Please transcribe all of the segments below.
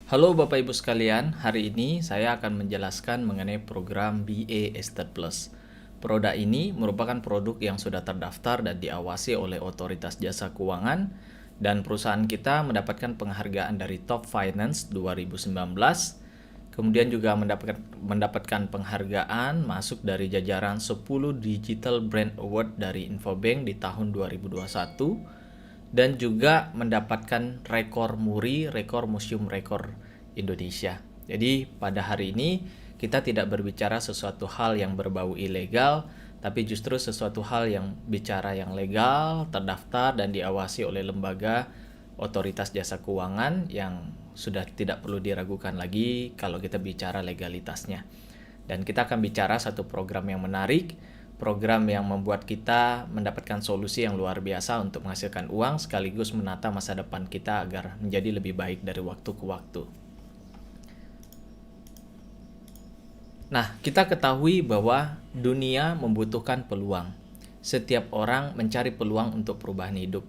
Halo Bapak Ibu sekalian, hari ini saya akan menjelaskan mengenai program BA Estate Plus. Produk ini merupakan produk yang sudah terdaftar dan diawasi oleh Otoritas Jasa Keuangan dan perusahaan kita mendapatkan penghargaan dari Top Finance 2019. Kemudian juga mendapatkan penghargaan masuk dari jajaran 10 Digital Brand Award dari Infobank di tahun 2021 dan juga mendapatkan rekor MURI, rekor Museum Rekor Indonesia. Jadi pada hari ini kita tidak berbicara sesuatu hal yang berbau ilegal, tapi justru sesuatu hal yang bicara yang legal, terdaftar dan diawasi oleh lembaga Otoritas Jasa Keuangan yang sudah tidak perlu diragukan lagi kalau kita bicara legalitasnya. Dan kita akan bicara satu program yang menarik, program yang membuat kita mendapatkan solusi yang luar biasa untuk menghasilkan uang sekaligus menata masa depan kita agar menjadi lebih baik dari waktu ke waktu. Nah, kita ketahui bahwa dunia membutuhkan peluang. Setiap orang mencari peluang untuk perubahan hidup.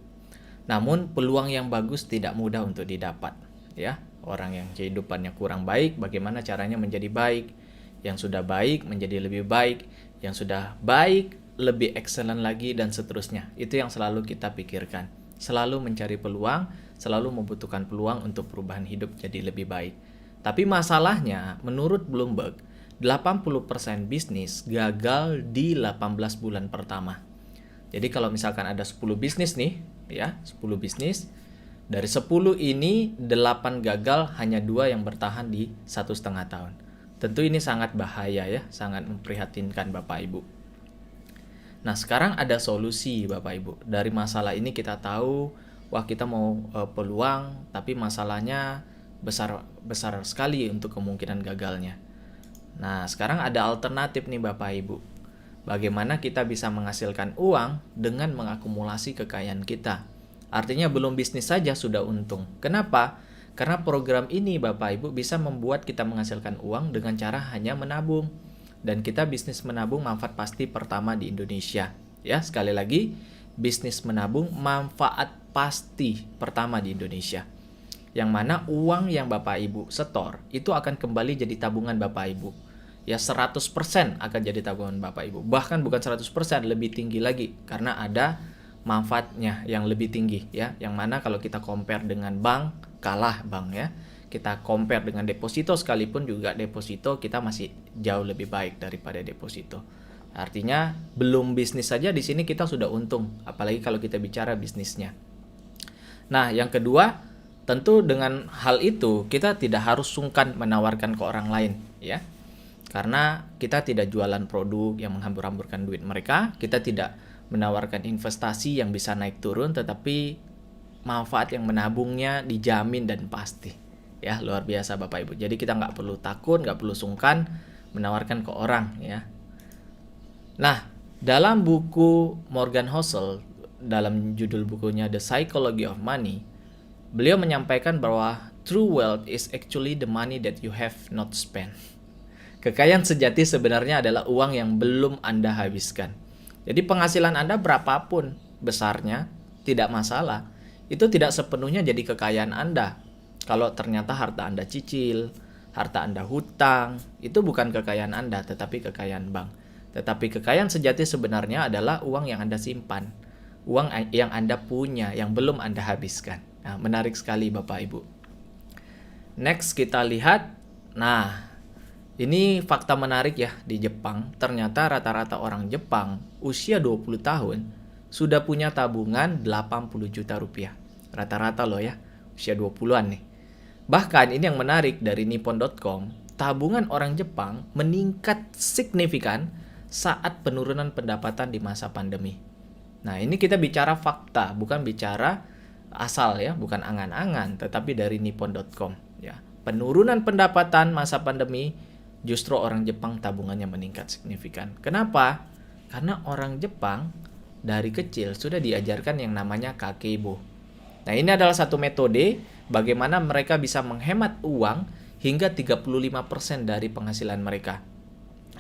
Namun, peluang yang bagus tidak mudah untuk didapat, ya. Orang yang kehidupannya kurang baik, bagaimana caranya menjadi baik? Yang sudah baik menjadi lebih baik, yang sudah baik lebih excellent lagi dan seterusnya. Itu yang selalu kita pikirkan. Selalu mencari peluang, selalu membutuhkan peluang untuk perubahan hidup jadi lebih baik. Tapi masalahnya, menurut Bloomberg, 80% bisnis gagal di 18 bulan pertama. Jadi kalau misalkan ada 10 bisnis nih, ya, 10 bisnis, dari 10 ini 8 gagal, hanya 2 yang bertahan di 1,5 tahun. Tentu ini sangat bahaya ya, sangat memprihatinkan Bapak Ibu. Nah, sekarang ada solusi Bapak Ibu. Dari masalah ini kita tahu, wah kita mau peluang, tapi masalahnya besar sekali untuk kemungkinan gagalnya. Nah, sekarang ada alternatif nih Bapak Ibu. Bagaimana kita bisa menghasilkan uang dengan mengakumulasi kekayaan kita. Artinya belum bisnis saja sudah untung. Kenapa? Karena program ini Bapak Ibu bisa membuat kita menghasilkan uang dengan cara hanya menabung. Dan kita bisnis menabung manfaat pasti pertama di Indonesia. Ya, sekali lagi, bisnis menabung manfaat pasti pertama di Indonesia. Yang mana uang yang Bapak Ibu setor itu akan kembali jadi tabungan Bapak Ibu. Ya 100% akan jadi tabungan Bapak Ibu. Bahkan bukan 100%, lebih tinggi lagi karena ada manfaatnya yang lebih tinggi ya. Yang mana kalau kita compare dengan bank, kalah bank ya. Kita compare dengan deposito sekalipun juga deposito kita masih jauh lebih baik daripada deposito. Artinya belum bisnis saja di sini kita sudah untung, apalagi kalau kita bicara bisnisnya. Nah, yang kedua, tentu dengan hal itu kita tidak harus sungkan menawarkan ke orang lain ya. Karena kita tidak jualan produk yang menghambur-hamburkan duit mereka, kita tidak menawarkan investasi yang bisa naik turun, tetapi manfaat yang menabungnya dijamin dan pasti. Ya, luar biasa Bapak Ibu. Jadi kita nggak perlu takut, nggak perlu sungkan menawarkan ke orang ya. Nah, dalam buku Morgan Housel, dalam judul bukunya The Psychology of Money, beliau menyampaikan bahwa true wealth is actually the money that you have not spent. Kekayaan sejati sebenarnya adalah uang yang belum Anda habiskan. Jadi penghasilan Anda berapapun besarnya, tidak masalah. Itu tidak sepenuhnya jadi kekayaan Anda. Kalau ternyata harta Anda cicil, harta Anda hutang, itu bukan kekayaan Anda, tetapi kekayaan bank. Tetapi kekayaan sejati sebenarnya adalah uang yang Anda simpan. Uang yang Anda punya, yang belum Anda habiskan. Nah, menarik sekali Bapak Ibu. Next kita lihat, nah ini fakta menarik ya di Jepang. Ternyata rata-rata orang Jepang usia 20 tahun sudah punya tabungan 80 juta rupiah. Rata-rata loh ya, usia 20-an nih. Bahkan ini yang menarik dari nippon.com, tabungan orang Jepang meningkat signifikan saat penurunan pendapatan di masa pandemi. Nah, ini kita bicara fakta, bukan bicara asal ya, bukan angan-angan, tetapi dari nippon.com ya. Penurunan pendapatan masa pandemi, justru orang Jepang tabungannya meningkat signifikan. Kenapa? Karena orang Jepang dari kecil sudah diajarkan yang namanya kakeibo. Nah, ini adalah satu metode bagaimana mereka bisa menghemat uang hingga 35% dari penghasilan mereka.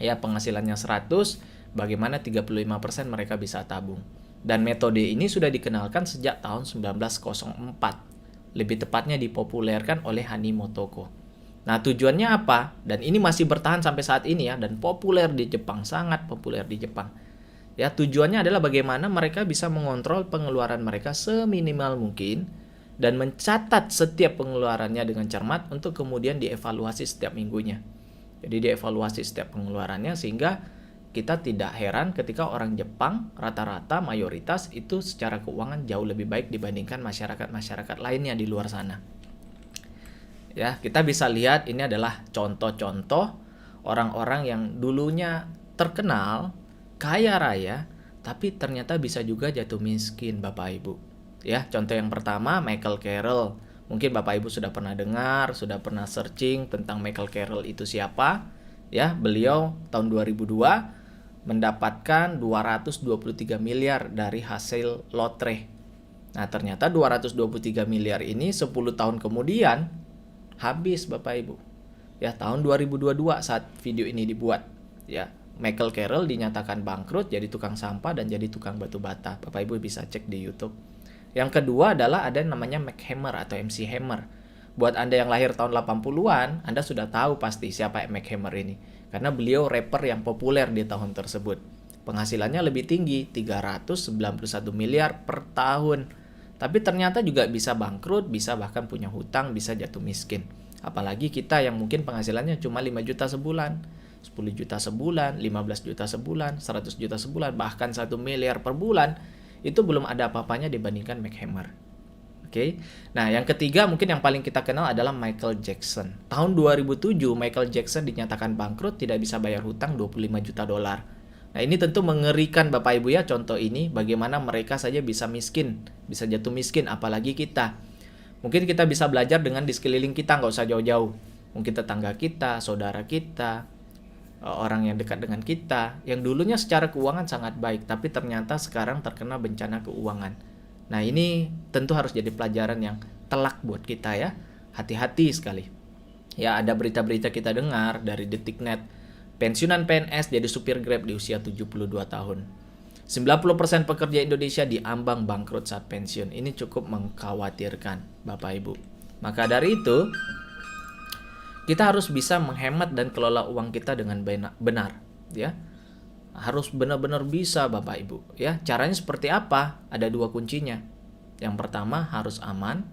Ya, penghasilannya 100, bagaimana 35% mereka bisa tabung. Dan metode ini sudah dikenalkan sejak tahun 1904. lebih tepatnya dipopulerkan oleh Hani Motoko. Nah, tujuannya apa? Dan ini masih bertahan sampai saat ini ya, dan populer di Jepang, sangat populer di Jepang. Ya, tujuannya adalah bagaimana mereka bisa mengontrol pengeluaran mereka seminimal mungkin dan mencatat setiap pengeluarannya dengan cermat untuk kemudian dievaluasi setiap minggunya. Jadi dievaluasi setiap pengeluarannya sehingga kita tidak heran ketika orang Jepang rata-rata mayoritas itu secara keuangan jauh lebih baik dibandingkan masyarakat-masyarakat lainnya di luar sana. Ya, kita bisa lihat ini adalah contoh-contoh orang-orang yang dulunya terkenal kaya raya, tapi ternyata bisa juga jatuh miskin, Bapak Ibu. Ya, contoh yang pertama Michael Carroll. Mungkin Bapak Ibu sudah pernah dengar, sudah pernah searching tentang Michael Carroll itu siapa. Ya, beliau tahun 2002 mendapatkan 223 miliar dari hasil lotre. Nah, ternyata 223 miliar ini 10 tahun kemudian habis, Bapak Ibu. Ya, tahun 2022 saat video ini dibuat, ya. Michael Carroll dinyatakan bangkrut, jadi tukang sampah dan jadi tukang batu bata. Bapak Ibu bisa cek di YouTube. Yang kedua adalah ada namanya Mike Hammer atau MC Hammer. Buat Anda yang lahir tahun 80-an, Anda sudah tahu pasti siapa Mike Hammer ini. Karena beliau rapper yang populer di tahun tersebut. Penghasilannya lebih tinggi, 391 miliar per tahun. Tapi ternyata juga bisa bangkrut, bisa bahkan punya hutang, bisa jatuh miskin. Apalagi kita yang mungkin penghasilannya cuma 5 juta sebulan. 10 juta sebulan, 15 juta sebulan, 100 juta sebulan, bahkan 1 miliar per bulan, itu belum ada apa-apanya dibandingkan Mike Hammer. Oke. Nah, yang ketiga mungkin yang paling kita kenal adalah Michael Jackson. Tahun 2007 Michael Jackson dinyatakan bangkrut, tidak bisa bayar hutang 25 juta dolar. Nah, ini tentu mengerikan Bapak Ibu ya, contoh ini bagaimana mereka saja bisa miskin, bisa jatuh miskin, apalagi kita. Mungkin kita bisa belajar dengan di sekeliling kita, nggak usah jauh-jauh. Mungkin tetangga kita, saudara kita, orang yang dekat dengan kita, yang dulunya secara keuangan sangat baik, tapi ternyata sekarang terkena bencana keuangan. Nah, ini tentu harus jadi pelajaran yang telak buat kita ya. Hati-hati sekali. Ya, ada berita-berita kita dengar dari Detiknet. Pensiunan PNS jadi supir Grab di usia 72 tahun. 90% pekerja Indonesia diambang bangkrut saat pensiun. Ini cukup mengkhawatirkan, Bapak Ibu. Maka dari itu, kita harus bisa menghemat dan kelola uang kita dengan benar, ya. Harus benar-benar bisa, Bapak Ibu, ya. Caranya seperti apa? Ada 2 kuncinya. Yang pertama harus aman,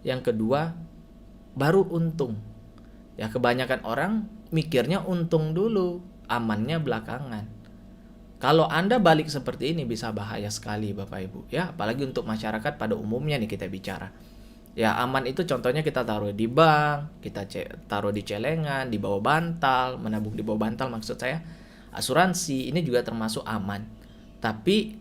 yang kedua baru untung. Ya, kebanyakan orang mikirnya untung dulu, amannya belakangan. Kalau Anda balik seperti ini bisa bahaya sekali, Bapak Ibu, ya. Apalagi untuk masyarakat pada umumnya nih kita bicara. Ya, aman itu contohnya kita taruh di bank, kita taruh di celengan, di bawah bantal, menabung di bawah bantal maksud saya. Asuransi ini juga termasuk aman. Tapi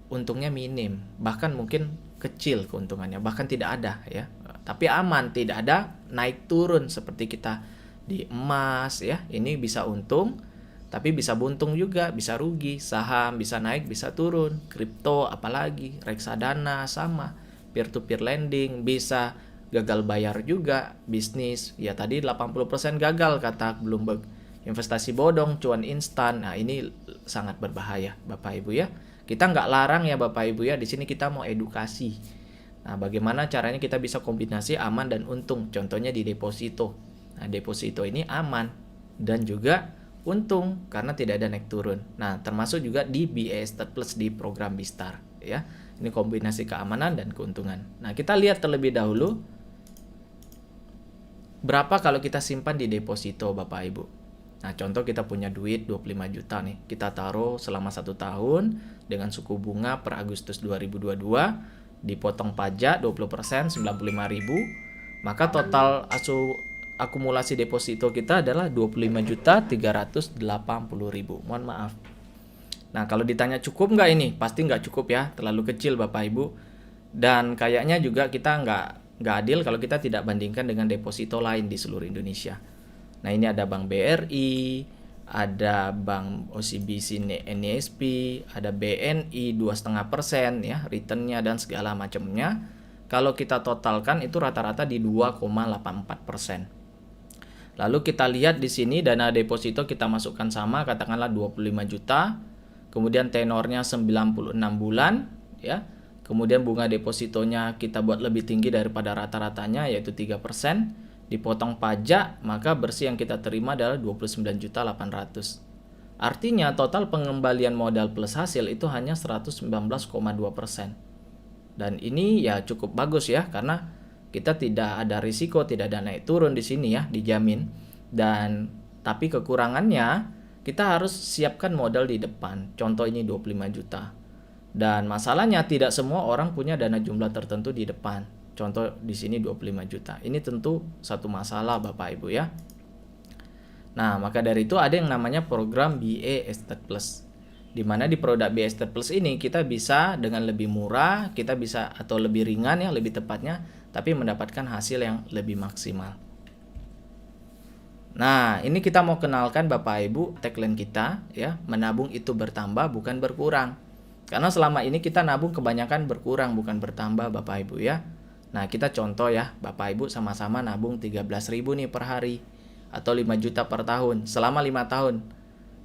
untungnya minim, bahkan mungkin kecil keuntungannya, bahkan tidak ada ya. Tapi aman, tidak ada naik turun seperti kita di emas ya. Ini bisa untung, tapi bisa buntung juga, bisa rugi. Saham bisa naik, bisa turun. Kripto apalagi, reksadana sama. Peer-to-peer lending bisa gagal bayar juga, bisnis ya tadi 80% gagal kata Bloomberg, investasi bodong, cuan instan. Nah, ini sangat berbahaya Bapak Ibu ya. Kita nggak larang ya Bapak Ibu ya, di sini kita mau edukasi. Nah, bagaimana caranya kita bisa kombinasi aman dan untung, contohnya di deposito. Nah, deposito ini aman dan juga untung karena tidak ada naik turun. Nah, termasuk juga di BI Estate Plus di program Bistar ya. Ini kombinasi keamanan dan keuntungan. Nah, kita lihat terlebih dahulu berapa kalau kita simpan di deposito Bapak Ibu. Nah, contoh kita punya duit 25 juta nih. Kita taruh selama 1 tahun dengan suku bunga per Agustus 2022, dipotong pajak 20%, 95.000. Maka total akumulasi deposito kita adalah 25.380.000. Mohon maaf. Nah, kalau ditanya cukup nggak ini? Pasti nggak cukup ya, terlalu kecil Bapak Ibu. Dan kayaknya juga kita nggak adil kalau kita tidak bandingkan dengan deposito lain di seluruh Indonesia. Nah, ini ada Bank BRI, ada Bank OCBC NISP, ada BNI 2,5% ya, returnnya dan segala macamnya. Kalau kita totalkan itu rata-rata di 2,84%. Lalu kita lihat di sini dana deposito kita masukkan sama, katakanlah 25 juta. Kemudian tenornya 96 bulan ya. Kemudian bunga depositonya kita buat lebih tinggi daripada rata-ratanya yaitu 3%. Dipotong pajak, maka bersih yang kita terima adalah 29.800.000. Artinya total pengembalian modal plus hasil itu hanya 119,2%. Dan ini ya cukup bagus ya, karena kita tidak ada risiko, tidak ada naik turun di sini ya, dijamin. Dan tapi kekurangannya kita harus siapkan modal di depan. Contoh ini 25 juta. Dan masalahnya tidak semua orang punya dana jumlah tertentu di depan. Contoh di sini 25 juta. Ini tentu satu masalah Bapak Ibu ya. Nah, maka dari itu ada yang namanya program BA Estate Plus. Di mana di produk BA Estate Plus ini kita bisa dengan lebih murah, kita bisa atau lebih ringan ya, lebih tepatnya, tapi mendapatkan hasil yang lebih maksimal. Nah, ini kita mau kenalkan Bapak Ibu tagline kita ya, menabung itu bertambah bukan berkurang. Karena selama ini kita nabung kebanyakan berkurang bukan bertambah Bapak Ibu ya. Nah, kita contoh ya, Bapak Ibu sama-sama nabung 13.000 nih per hari atau 5 juta per tahun selama 5 tahun.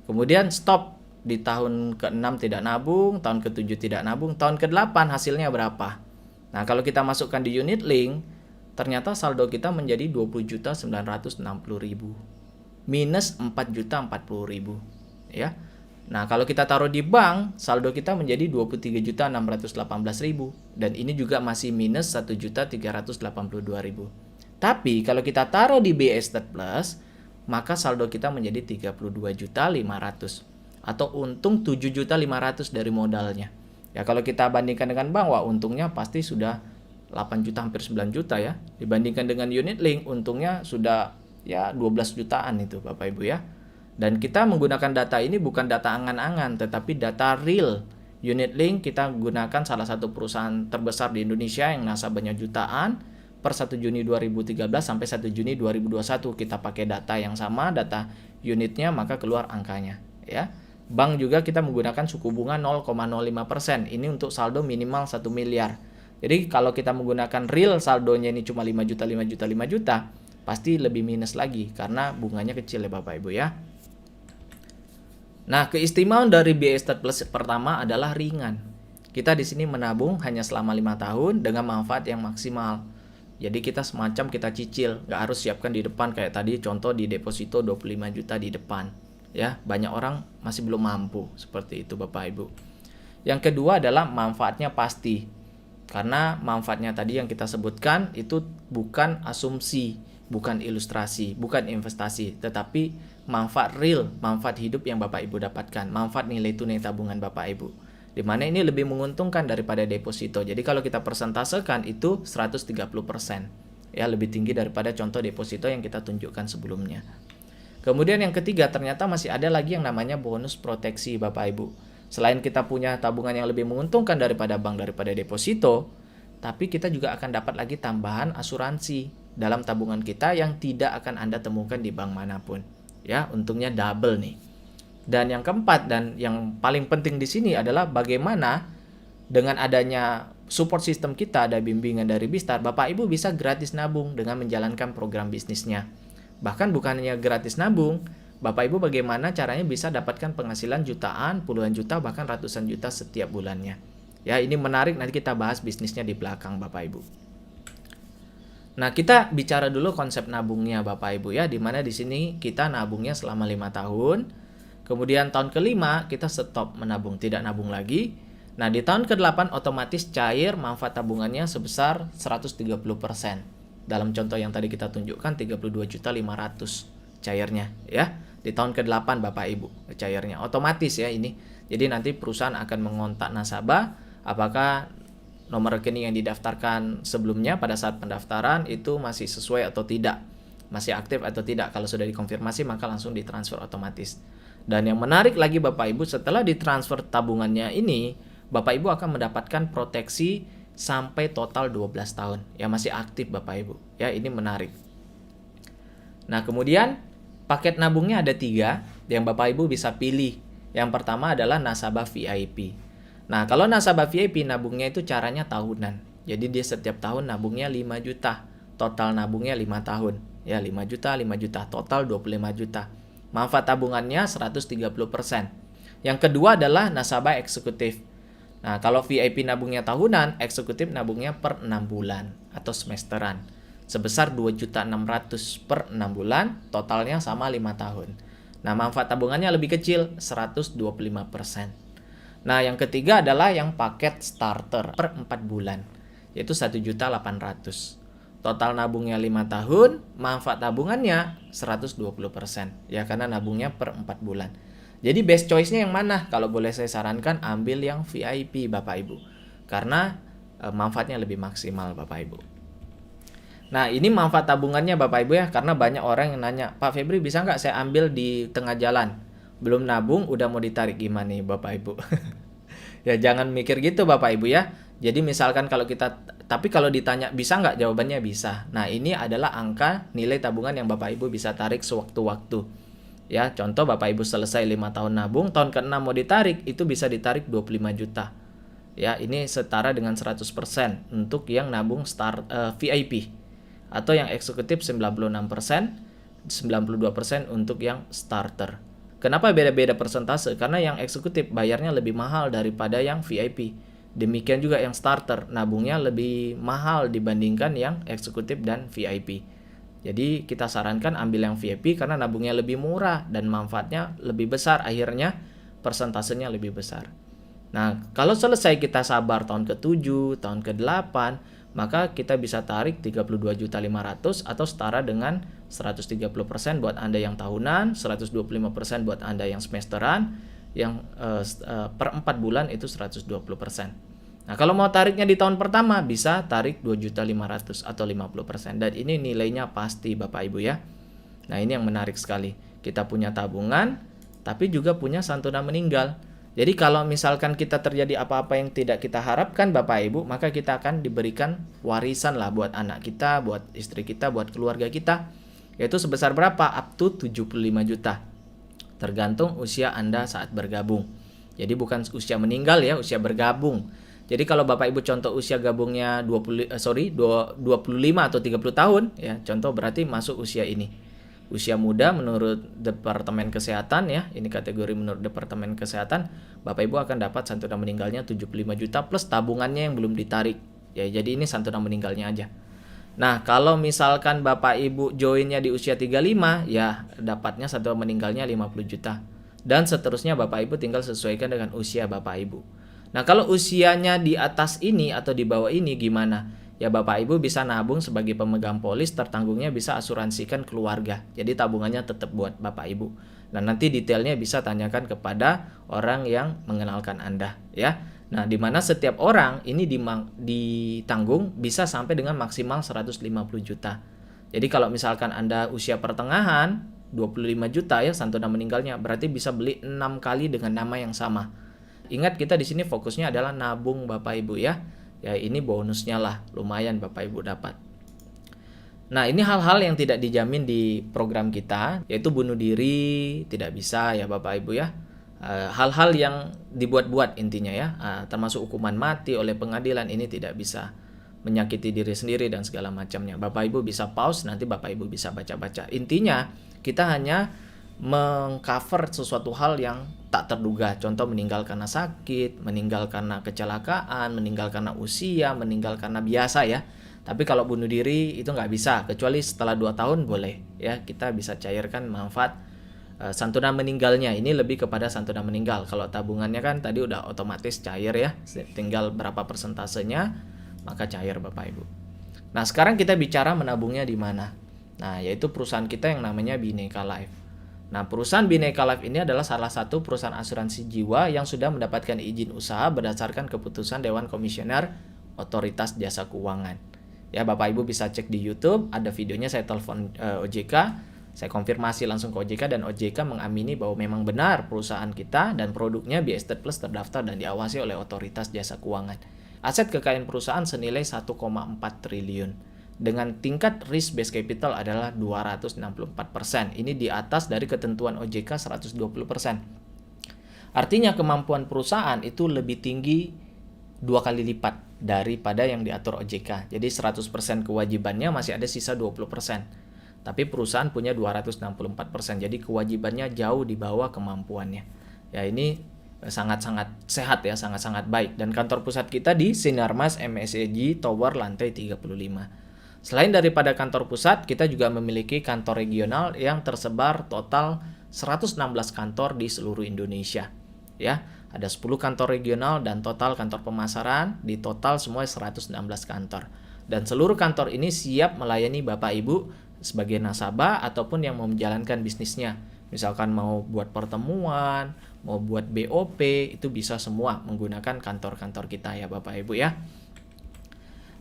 Kemudian stop di tahun ke-6 tidak nabung, tahun ke-7 tidak nabung, tahun ke-8 hasilnya berapa? Nah, kalau kita masukkan di unit link, ternyata saldo kita menjadi 20.960.000 minus 4.040.000 ya. Nah, kalau kita taruh di bank, saldo kita menjadi 23.618.000 dan ini juga masih minus 1.382.000. Tapi kalau kita taruh di BA Estate Plus, maka saldo kita menjadi 32.500.000 atau untung 7.500.000 dari modalnya. Ya, kalau kita bandingkan dengan bank, wah untungnya pasti sudah 8 juta hampir 9 juta ya. Dibandingkan dengan unit link, untungnya sudah ya 12 jutaan itu Bapak Ibu ya. Dan kita menggunakan data ini bukan data angan-angan, tetapi data real. Unit link kita gunakan salah satu perusahaan terbesar di Indonesia yang nasabahnya jutaan. Per 1 Juni 2013 sampai 1 Juni 2021 kita pakai data yang sama, data unitnya, maka keluar angkanya ya. Bank juga kita menggunakan suku bunga 0,05%. Ini untuk saldo minimal 1 miliar. Jadi kalau kita menggunakan real saldonya ini cuma 5 juta, 5 juta, 5 juta, pasti lebih minus lagi karena bunganya kecil ya Bapak Ibu ya. Nah, keistimewaan dari BA Estate Plus pertama adalah ringan. Kita di sini menabung hanya selama 5 tahun dengan manfaat yang maksimal. Jadi kita semacam kita cicil, nggak harus siapkan di depan kayak tadi contoh di deposito 25 juta di depan. Ya, banyak orang masih belum mampu seperti itu Bapak Ibu. Yang kedua adalah manfaatnya pasti. Karena manfaatnya tadi yang kita sebutkan itu bukan asumsi, bukan ilustrasi, bukan investasi, tetapi manfaat real, manfaat hidup yang Bapak Ibu dapatkan, manfaat nilai tunai tabungan Bapak Ibu. Di mana ini lebih menguntungkan daripada deposito. Jadi kalau kita persentasekan itu 130%. Ya, lebih tinggi daripada contoh deposito yang kita tunjukkan sebelumnya. Kemudian yang ketiga, ternyata masih ada lagi yang namanya bonus proteksi Bapak Ibu. Selain kita punya tabungan yang lebih menguntungkan daripada bank, daripada deposito, tapi kita juga akan dapat lagi tambahan asuransi dalam tabungan kita yang tidak akan Anda temukan di bank manapun. Ya, untungnya double nih. Dan yang keempat dan yang paling penting di sini adalah bagaimana dengan adanya support system kita, ada bimbingan dari Bistar, Bapak Ibu bisa gratis nabung dengan menjalankan program bisnisnya. Bahkan bukannya gratis nabung, Bapak Ibu bagaimana caranya bisa dapatkan penghasilan jutaan, puluhan juta, bahkan ratusan juta setiap bulannya. Ya, ini menarik, nanti kita bahas bisnisnya di belakang Bapak Ibu. Nah, kita bicara dulu konsep nabungnya Bapak Ibu ya, di mana di sini kita nabungnya selama 5 tahun. Kemudian tahun ke-5 kita stop menabung, tidak nabung lagi. Nah, di tahun ke-8 otomatis cair manfaat tabungannya sebesar 130%. Dalam contoh yang tadi kita tunjukkan 32.500.000 cairnya ya. Di tahun ke-8 Bapak Ibu cairnya otomatis ya ini. Jadi nanti perusahaan akan mengontak nasabah apakah nomor rekening yang didaftarkan sebelumnya pada saat pendaftaran itu masih sesuai atau tidak, masih aktif atau tidak. Kalau sudah dikonfirmasi maka langsung ditransfer otomatis. Dan yang menarik lagi Bapak Ibu, setelah ditransfer tabungannya ini, Bapak Ibu akan mendapatkan proteksi sampai total 12 tahun. Ya, masih aktif Bapak Ibu. Ya, ini menarik. Nah, kemudian paket nabungnya ada 3 yang Bapak Ibu bisa pilih. Yang pertama adalah nasabah VIP. Nah, kalau nasabah VIP nabungnya itu caranya tahunan. Jadi dia setiap tahun nabungnya 5 juta. Total nabungnya 5 tahun. Ya, 5 juta, 5 juta. Total 25 juta. Manfaat tabungannya 130%. Yang kedua adalah nasabah eksekutif. Nah, kalau VIP nabungnya tahunan, eksekutif nabungnya per 6 bulan atau semesteran. Sebesar 2.600.000 per 6 bulan, totalnya sama 5 tahun. Nah, manfaat tabungannya lebih kecil, 125%. Nah, yang ketiga adalah yang paket starter per 4 bulan, yaitu 1.800.000. Total nabungnya 5 tahun, manfaat tabungannya 120%. Ya, karena nabungnya per 4 bulan. Jadi best choice-nya yang mana? Kalau boleh saya sarankan, ambil yang VIP Bapak Ibu. Karena manfaatnya lebih maksimal Bapak Ibu. Nah, ini manfaat tabungannya Bapak Ibu ya, karena banyak orang yang nanya, Pak Febri bisa nggak saya ambil di tengah jalan? Belum nabung, udah mau ditarik gimana nih Bapak Ibu? Ya jangan mikir gitu Bapak Ibu ya. Jadi misalkan tapi kalau ditanya bisa nggak? Jawabannya bisa. Nah, ini adalah angka nilai tabungan yang Bapak Ibu bisa tarik sewaktu-waktu. Ya, contoh Bapak Ibu selesai 5 tahun nabung, tahun ke-6 mau ditarik, itu bisa ditarik 25 juta. Ya, ini setara dengan 100% untuk yang nabung VIP. Atau yang eksekutif 96%, 92% untuk yang starter. Kenapa beda-beda persentase? Karena yang eksekutif bayarnya lebih mahal daripada yang VIP. Demikian juga yang starter, nabungnya lebih mahal dibandingkan yang eksekutif dan VIP. Jadi kita sarankan ambil yang VIP karena nabungnya lebih murah dan manfaatnya lebih besar, akhirnya persentasenya lebih besar. Nah, kalau selesai kita sabar tahun ke-7, tahun ke-8, maka kita bisa tarik 32.500.000 atau setara dengan 130% buat Anda yang tahunan, 125% buat Anda yang semesteran, yang per 4 bulan itu 120%. Nah, kalau mau tariknya di tahun pertama bisa tarik 2.500.000 atau 50%, dan ini nilainya pasti Bapak Ibu ya. Nah, ini yang menarik sekali. Kita punya tabungan tapi juga punya santunan meninggal. Jadi kalau misalkan kita terjadi apa-apa yang tidak kita harapkan Bapak Ibu, maka kita akan diberikan warisan lah buat anak kita, buat istri kita, buat keluarga kita. Yaitu sebesar berapa? Up to 75 juta. Tergantung usia Anda saat bergabung. Jadi bukan usia meninggal ya, usia bergabung. Jadi kalau Bapak Ibu contoh usia gabungnya 25 atau 30 tahun ya, contoh berarti masuk usia ini. Usia muda menurut Departemen Kesehatan ya, ini kategori menurut Departemen Kesehatan, Bapak Ibu akan dapat santunan meninggalnya 75 juta plus tabungannya yang belum ditarik. Ya, jadi ini santunan meninggalnya aja. Nah, kalau misalkan Bapak Ibu joinnya di usia 35, ya dapatnya santunan meninggalnya 50 juta. Dan seterusnya Bapak Ibu tinggal sesuaikan dengan usia Bapak Ibu. Nah, kalau usianya di atas ini atau di bawah ini gimana? Ya Bapak Ibu bisa nabung sebagai pemegang polis, tertanggungnya bisa asuransikan keluarga. Jadi tabungannya tetap buat Bapak Ibu. Nah, nanti detailnya bisa tanyakan kepada orang yang mengenalkan Anda ya. Nah, di mana setiap orang ini ditanggung bisa sampai dengan maksimal 150 juta. Jadi kalau misalkan Anda usia pertengahan 25 juta ya santunan meninggalnya, berarti bisa beli 6 kali dengan nama yang sama. Ingat kita di sini fokusnya adalah nabung Bapak Ibu ya. Ya ini bonusnya lah, lumayan Bapak Ibu dapat. Nah, ini hal-hal yang tidak dijamin di program kita, yaitu bunuh diri tidak bisa ya Bapak Ibu ya. Hal-hal yang dibuat-buat intinya ya, termasuk hukuman mati oleh pengadilan ini tidak bisa. Menyakiti diri sendiri dan segala macamnya. Bapak Ibu bisa pause, nanti Bapak Ibu bisa baca-baca. Intinya kita hanya mengcover sesuatu hal yang tak terduga, contoh meninggal karena sakit, meninggal karena kecelakaan, meninggal karena usia, meninggal karena biasa ya. Tapi kalau bunuh diri itu nggak bisa, kecuali setelah 2 tahun boleh ya, kita bisa cairkan manfaat santunan meninggalnya. Ini lebih kepada santunan meninggal. Kalau tabungannya kan tadi udah otomatis cair ya, tinggal berapa persentasenya maka cair Bapak Ibu. Nah, sekarang kita bicara menabungnya di mana. Nah, yaitu perusahaan kita yang namanya Bhinneka Life. Nah, perusahaan Bhinneka Life ini adalah salah satu perusahaan asuransi jiwa yang sudah mendapatkan izin usaha berdasarkan keputusan Dewan Komisioner Otoritas Jasa Keuangan. Ya, Bapak Ibu bisa cek di YouTube, ada videonya saya telepon OJK, saya konfirmasi langsung ke OJK dan OJK mengamini bahwa memang benar perusahaan kita dan produknya BI Estate Plus terdaftar dan diawasi oleh Otoritas Jasa Keuangan. Aset kekayaan perusahaan senilai 1,4 triliun. Dengan tingkat risk based capital adalah 264%. Ini di atas dari ketentuan OJK 120%. Artinya kemampuan perusahaan itu lebih tinggi 2 kali lipat daripada yang diatur OJK. Jadi 100% kewajibannya masih ada sisa 20%. Tapi perusahaan punya 264%. Jadi kewajibannya jauh di bawah kemampuannya. Ya ini sangat-sangat sehat ya, sangat-sangat baik. Dan kantor pusat kita di Sinarmas MSEG Tower lantai 35. Selain daripada kantor pusat, kita juga memiliki kantor regional yang tersebar total 116 kantor di seluruh Indonesia. Ya, ada 10 kantor regional dan total kantor pemasaran di total semua 116 kantor. Dan seluruh kantor ini siap melayani Bapak Ibu sebagai nasabah ataupun yang mau menjalankan bisnisnya. Misalkan mau buat pertemuan, mau buat BOP, itu bisa semua menggunakan kantor-kantor kita ya Bapak Ibu ya.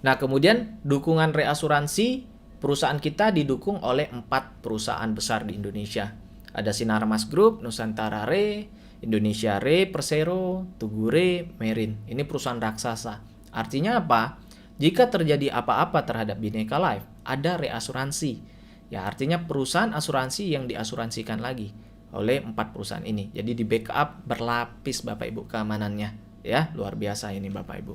Nah, kemudian dukungan reasuransi, perusahaan kita didukung oleh 4 perusahaan besar di Indonesia. Ada Sinarmas Group, Nusantara Re, Indonesia Re, Persero, Tugu Re, Merin. Ini perusahaan raksasa. Artinya apa? Jika terjadi apa-apa terhadap Bhinneka Life, ada reasuransi. Ya, artinya perusahaan asuransi yang diasuransikan lagi oleh 4 perusahaan ini. Jadi di backup berlapis Bapak Ibu keamanannya. Ya, luar biasa ini Bapak Ibu.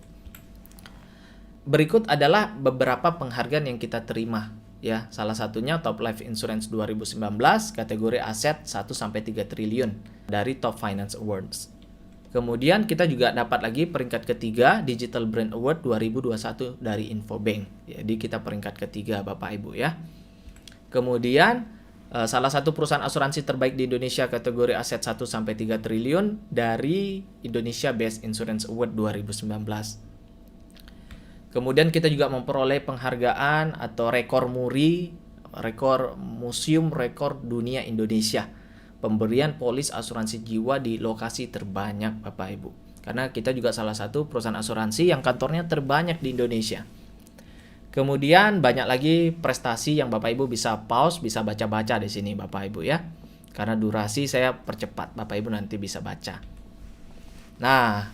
Berikut adalah beberapa penghargaan yang kita terima. Ya, salah satunya Top Life Insurance 2019 kategori aset 1-3 triliun dari Top Finance Awards. Kemudian kita juga dapat lagi peringkat ketiga Digital Brand Award 2021 dari Infobank. Jadi kita peringkat ketiga Bapak Ibu ya. Kemudian salah satu perusahaan asuransi terbaik di Indonesia kategori aset 1-3 triliun dari Indonesia Best Insurance Award 2019. Kemudian kita juga memperoleh penghargaan atau rekor MURI, rekor Museum Rekor Dunia Indonesia. Pemberian polis asuransi jiwa di lokasi terbanyak Bapak Ibu. Karena kita juga salah satu perusahaan asuransi yang kantornya terbanyak di Indonesia. Kemudian banyak lagi prestasi yang Bapak Ibu bisa pause, bisa baca-baca di sini Bapak Ibu ya. Karena durasi saya percepat, Bapak Ibu nanti bisa baca. Nah,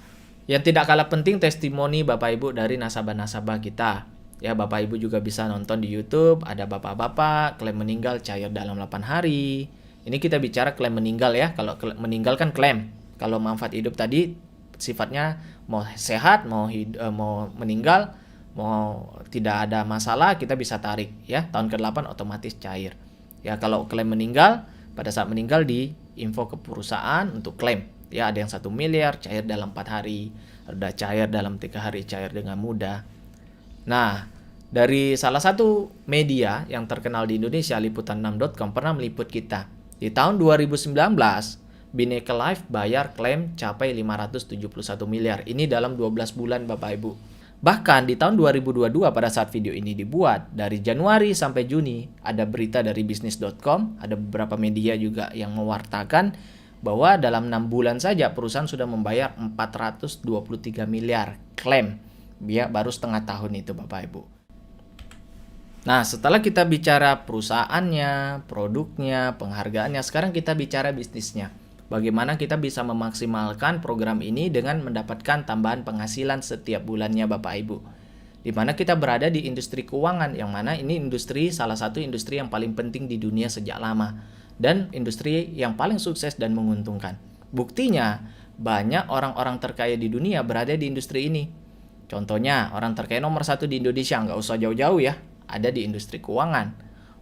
yang tidak kalah penting testimoni Bapak Ibu dari nasabah-nasabah kita. Ya, Bapak Ibu juga bisa nonton di YouTube, ada bapak-bapak klaim meninggal cair dalam 8 hari. Ini kita bicara klaim meninggal ya. Kalau meninggal kan klaim. Kalau manfaat hidup tadi sifatnya mau sehat, mau meninggal, mau tidak ada masalah, kita bisa tarik ya. Tahun ke-8 otomatis cair. Ya, kalau klaim meninggal, pada saat meninggal di info ke perusahaan untuk klaim. Ya, ada yang 1 miliar cair dalam 4 hari, ada cair dalam 3 hari, cair dengan mudah. Nah, dari salah satu media yang terkenal di Indonesia, liputan6.com pernah meliput kita. Di tahun 2019, Bhinneka Life bayar klaim capai 571 miliar. Ini dalam 12 bulan Bapak Ibu. Bahkan di tahun 2022 pada saat video ini dibuat, dari Januari sampai Juni, ada berita dari bisnis.com, ada beberapa media juga yang mewartakan bahwa dalam 6 bulan saja perusahaan sudah membayar 423 miliar klaim. Biar baru setengah tahun itu Bapak Ibu. Nah, setelah kita bicara perusahaannya, produknya, penghargaannya, sekarang kita bicara bisnisnya. Bagaimana kita bisa memaksimalkan program ini dengan mendapatkan tambahan penghasilan setiap bulannya Bapak Ibu. Di mana kita berada di industri keuangan, yang mana ini industri salah satu industri yang paling penting di dunia sejak lama. Dan industri yang paling sukses dan menguntungkan. Buktinya, banyak orang-orang terkaya di dunia berada di industri ini. Contohnya, orang terkaya nomor 1 di Indonesia, nggak usah jauh-jauh ya, ada di industri keuangan.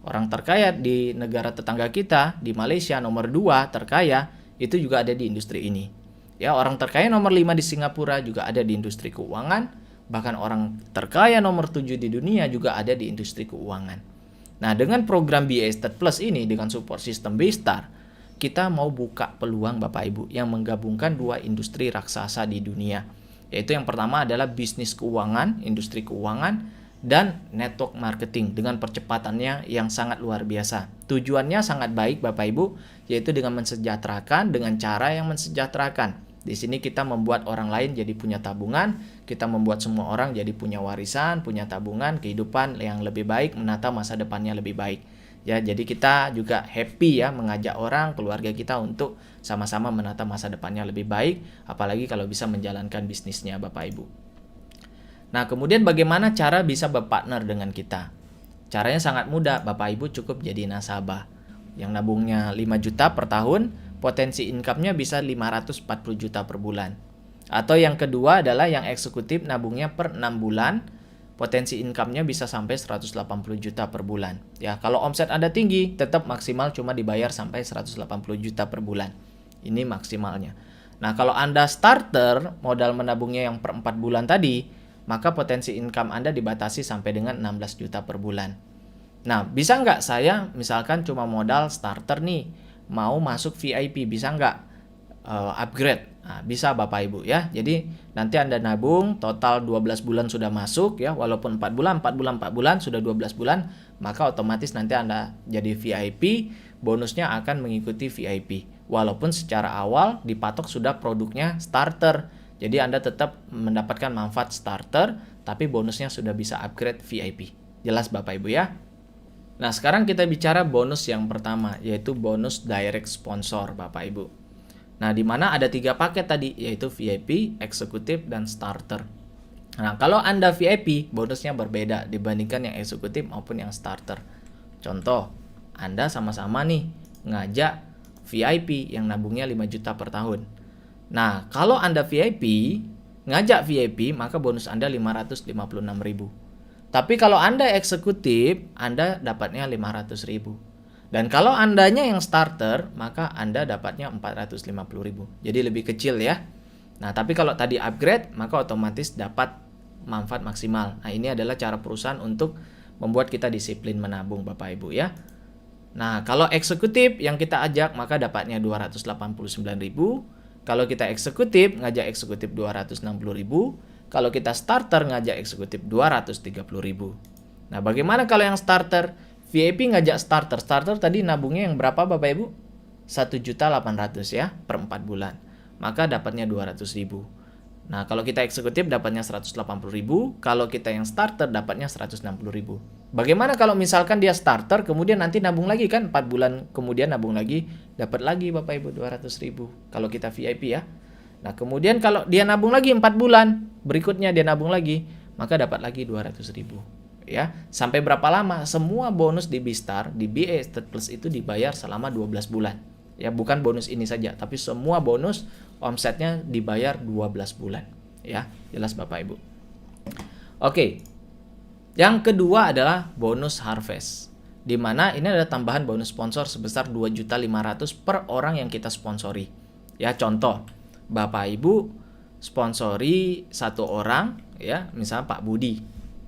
Orang terkaya di negara tetangga kita, di Malaysia nomor 2 terkaya, itu juga ada di industri ini. Ya, orang terkaya nomor 5 di Singapura juga ada di industri keuangan, bahkan orang terkaya nomor 7 di dunia juga ada di industri keuangan. Nah, dengan program BA Estate Plus ini, dengan support sistem B-Star, kita mau buka peluang Bapak Ibu yang menggabungkan 2 industri raksasa di dunia. Yaitu yang pertama adalah bisnis keuangan, industri keuangan, dan network marketing dengan percepatannya yang sangat luar biasa. Tujuannya sangat baik Bapak Ibu, yaitu dengan mensejahterakan dengan cara yang mensejahterakan. Di sini kita membuat orang lain jadi punya tabungan, kita membuat semua orang jadi punya warisan, punya tabungan, kehidupan yang lebih baik, menata masa depannya lebih baik. Ya, jadi kita juga happy ya mengajak orang, keluarga kita untuk sama-sama menata masa depannya lebih baik, apalagi kalau bisa menjalankan bisnisnya Bapak Ibu. Nah, kemudian bagaimana cara bisa berpartner dengan kita? Caranya sangat mudah, Bapak Ibu cukup jadi nasabah. Yang nabungnya 5 juta per tahun, potensi income-nya bisa 540 juta per bulan. Atau yang kedua adalah yang eksekutif nabungnya per 6 bulan, potensi income-nya bisa sampai 180 juta per bulan. Ya, kalau omset Anda tinggi, tetap maksimal cuma dibayar sampai 180 juta per bulan. Ini maksimalnya. Nah, kalau Anda starter, modal menabungnya yang per 4 bulan tadi, maka potensi income Anda dibatasi sampai dengan 16 juta per bulan. Nah, bisa nggak saya misalkan cuma modal starter nih, mau masuk VIP, bisa nggak upgrade? Nah, bisa Bapak Ibu ya. Jadi nanti Anda nabung, total 12 bulan sudah masuk ya, walaupun 4 bulan, 4 bulan, 4 bulan, sudah 12 bulan, maka otomatis nanti Anda jadi VIP, bonusnya akan mengikuti VIP. Walaupun secara awal dipatok sudah produknya starter. Jadi Anda tetap mendapatkan manfaat starter, tapi bonusnya sudah bisa upgrade VIP. Jelas Bapak Ibu ya? Nah, sekarang kita bicara bonus yang pertama, yaitu bonus direct sponsor Bapak Ibu. Nah, di mana ada 3 paket tadi, yaitu VIP, eksekutif, dan starter. Nah, kalau Anda VIP, bonusnya berbeda dibandingkan yang eksekutif maupun yang starter. Contoh, Anda sama-sama nih ngajak VIP yang nabungnya 5 juta per tahun. Nah, kalau Anda VIP, ngajak VIP, maka bonus Anda 556.000. Tapi kalau Anda eksekutif, Anda dapatnya 500.000. Dan kalau Andanya yang starter, maka Anda dapatnya 450.000. Jadi lebih kecil ya. Nah, tapi kalau tadi upgrade, maka otomatis dapat manfaat maksimal. Nah, ini adalah cara perusahaan untuk membuat kita disiplin menabung Bapak Ibu ya. Nah, kalau eksekutif yang kita ajak, maka dapatnya 289.000. Kalau kita eksekutif, ngajak eksekutif 260.000. Kalau kita starter, ngajak eksekutif 230.000. Nah, bagaimana kalau yang starter? VIP ngajak starter. Starter tadi nabungnya yang berapa Bapak Ibu? 1.800.000 ya per 4 bulan. Maka dapatnya 200.000. Nah, kalau kita eksekutif dapatnya 180.000. Kalau kita yang starter dapatnya 160.000. Bagaimana kalau misalkan dia starter, kemudian nanti nabung lagi kan? 4 bulan kemudian nabung lagi, dapat lagi Bapak Ibu 200.000. Kalau kita VIP ya. Nah, kemudian kalau dia nabung lagi 4 bulan, berikutnya dia nabung lagi, maka dapat lagi 200.000. Ya, sampai berapa lama? Semua bonus di BeStar, di BA Estate Plus itu dibayar selama 12 bulan. Ya, bukan bonus ini saja, tapi semua bonus omsetnya dibayar 12 bulan. Ya, jelas Bapak Ibu. Oke. Yang kedua adalah bonus harvest. Di mana ini ada tambahan bonus sponsor sebesar 2.500.000 per orang yang kita sponsori. Ya, contoh, Bapak Ibu sponsori satu orang ya, misalnya Pak Budi.